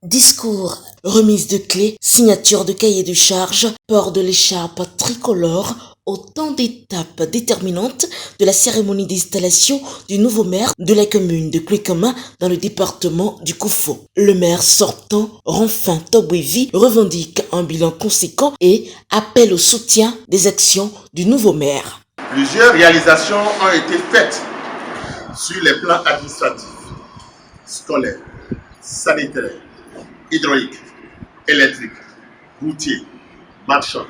Discours, remise de clés, signature de cahier de charges, port de l'écharpe tricolore, autant d'étapes déterminantes de la cérémonie d'installation du nouveau maire de la commune de Clé-Coma dans le département du Koufo. Le maire sortant, Ronfin Tobwevi, revendique un bilan conséquent et appelle au soutien des actions du nouveau maire. Plusieurs réalisations ont été faites sur les plans administratifs, scolaires, sanitaires, hydrauliques, électriques, routiers, marchands,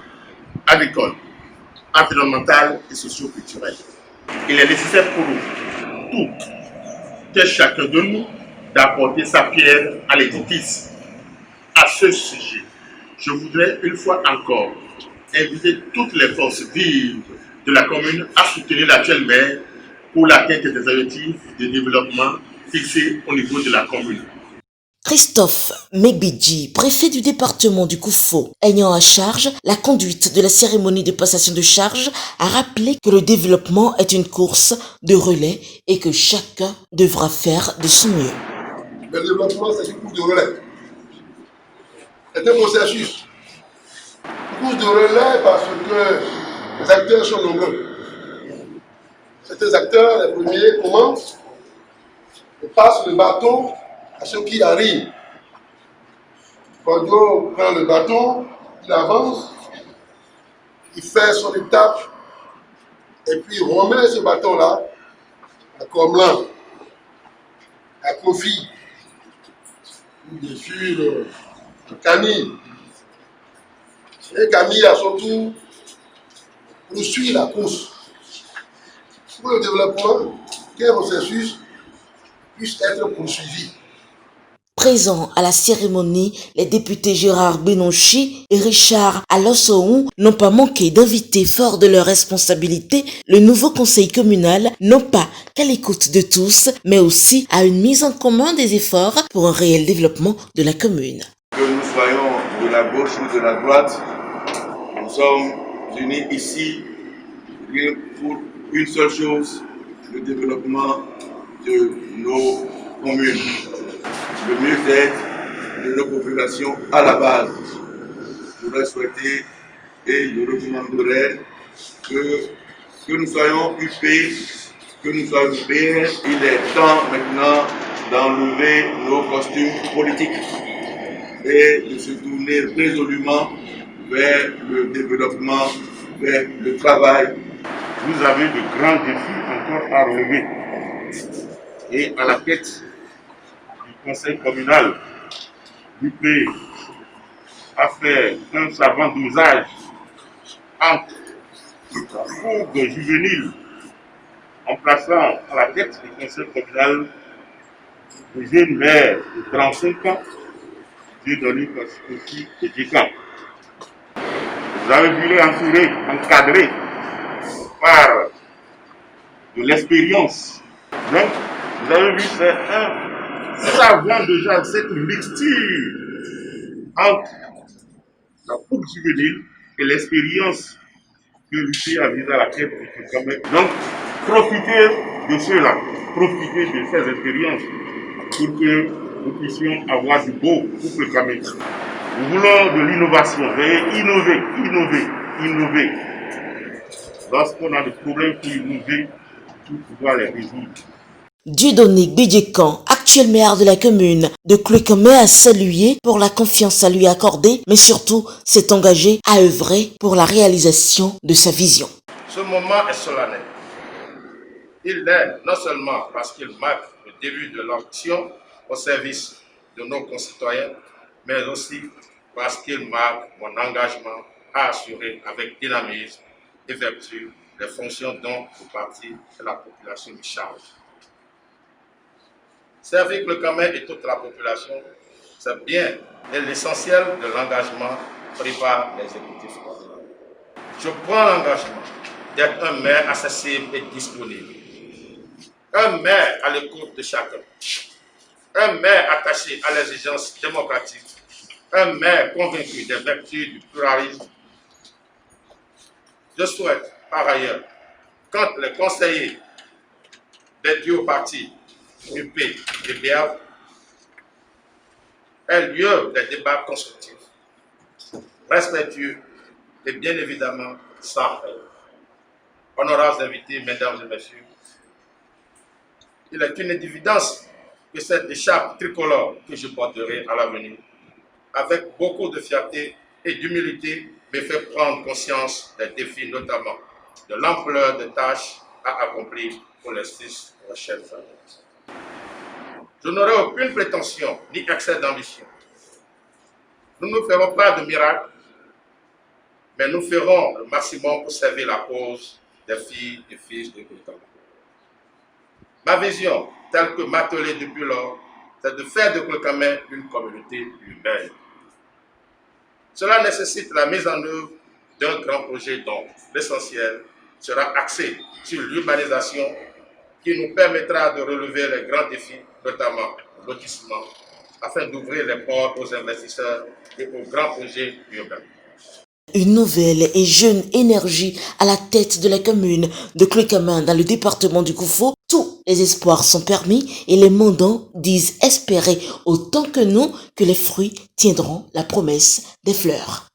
agricoles, environnemental et socio-culturel. Il est nécessaire pour nous, tous, que chacun de nous, d'apporter sa pierre à l'édifice. À ce sujet, je voudrais une fois encore inviter toutes les forces vives de la commune à soutenir l'actuel maire pour l'atteinte des objectifs de développement fixés au niveau de la commune. Christophe Megbidji, préfet du département du Koufo, ayant à charge la conduite de la cérémonie de passation de charge, a rappelé que le développement est une course de relais et que chacun devra faire de son mieux. Le développement, c'est une course de relais. C'est un processus. Une course de relais parce que les acteurs sont nombreux. Certains acteurs, les premiers, commencent et passent le bâton à ceux qui arrivent. Cordio prend le bâton, il avance, il fait son étape et puis il remet ce bâton-là à Comlan, à Kofi, bien sûr à Camille. Et Camille, à son tour, poursuit la course. Pour le développement, qu'un processus puisse être poursuivi. Présents à la cérémonie, les députés Gérard Benonchi et Richard Alossohou n'ont pas manqué d'inviter fort de leurs responsabilités le nouveau conseil communal, non pas qu'à l'écoute de tous, mais aussi à une mise en commun des efforts pour un réel développement de la commune. Que nous soyons de la gauche ou de la droite, nous sommes unis ici pour une seule chose, le développement de nos communes. Le mieux-être de nos populations à la base. Je voudrais souhaiter et je recommanderais que nous soyons UP, que nous soyons UPR. Il est temps maintenant d'enlever nos costumes politiques et de se tourner résolument vers le développement, vers le travail. Vous avez de grands défis encore à relever. Et à la tête du conseil communal, l'UP a fait un savant dosage entre la fougue juvénile en plaçant à la tête du conseil communal le jeune maire de 35 ans, Dieudonné Kofi Edjika. Vous avez vu les entourer, encadrés par de l'expérience. Donc, vous avez vu, c'est un savant déjà, cette mixture entre la coupe juvénile et l'expérience que l'UP a visé à la tête du Cameroun. Donc, profitez de cela, profitez de ces expériences pour que nous puissions avoir du beau pour le Cameroun. Nous voulons de l'innovation, veuillez innover. Lorsqu'on a des problèmes pour innover, pour pouvoir les résoudre. Dieudonné Bédjekan, actuel maire de la commune de Clé-Coma, a salué pour la confiance à lui accordée, mais surtout s'est engagé à œuvrer pour la réalisation de sa vision. Ce moment est solennel. Il l'est non seulement parce qu'il marque le début de l'action au service de nos concitoyens, mais aussi parce qu'il marque mon engagement à assurer avec dynamisme et vertu les fonctions dont vous partie de la population de charge. Servir le Cameroun et toute la population, c'est bien et l'essentiel de l'engagement pris par l'exécutif communal. Je prends l'engagement d'être un maire accessible et disponible, un maire à l'écoute de chacun, un maire attaché à l'exigence démocratique, un maire convaincu des vertus du pluralisme. Je souhaite, par ailleurs, quand les conseillers des deux partis UP et BR est lieu des débats constructifs, respectueux et bien évidemment sans faille. Honorables invités, mesdames et messieurs, il est une évidence que cette écharpe tricolore que je porterai à l'avenir, avec beaucoup de fierté et d'humilité, me fait prendre conscience des défis, notamment de l'ampleur des tâches à accomplir pour les 6 prochaines années. Je n'aurai aucune prétention ni excès d'ambition. Nous ne ferons pas de miracle, mais nous ferons le maximum pour servir la cause des filles et fils de Klekama. Ma vision, telle que martelée depuis lors, c'est de faire de Klekama une communauté humaine. Cela nécessite la mise en œuvre d'un grand projet dont l'essentiel sera axé sur l'urbanisation qui nous permettra de relever les grands défis, notamment le lotissement, afin d'ouvrir les portes aux investisseurs et aux grands projets urbains. Une nouvelle et jeune énergie à la tête de la commune de Klekama dans le département du Koufo. Tous les espoirs sont permis et les mandants disent espérer autant que nous que les fruits tiendront la promesse des fleurs.